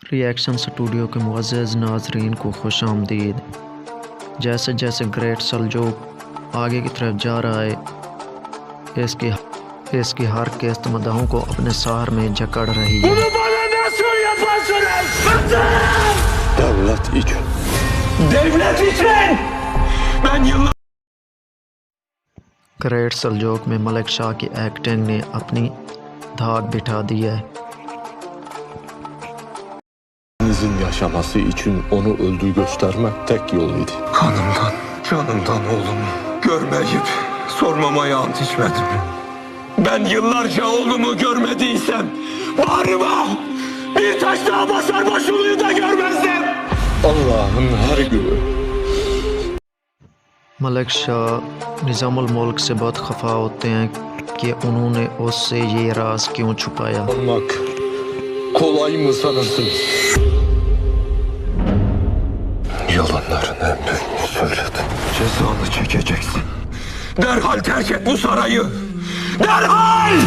Reaction studio के मुअज़्ज़ज़ नाज़रीन को खुश आमदीद। जैसे जैसे ग्रेट सल्जूक आगे की तरफ जा रहा है, इसकी हर किस्त मदाहों को अपने सहार में जकड़ रही है। Devlet için! Ben yıllar... great Seljuk में मलिक शाह की एक्टिंग ने अपनी धाक बिठा दी है। Deniz'in yaşaması için onu öldü göstermek tek yoluydu. Kanımdan, canımdan oğlumu görmeyip sormamaya ant içmedim. Ben yıllarca oğlumu görmediysem bağrıma bir taş daha basar başuluyu da görmezdim. Allah'ın her günü. Malik शाह निज़ामुल मुल्क से बहुत खफा होते हैं कि उन्होंने उससे ये राज क्यों छुपाया। Olmak kolay mı sanırsınız? Yalanların en büyüğünü söyledin. Cezanı çekeceksin. Derhal terk et bu sarayı. Derhal!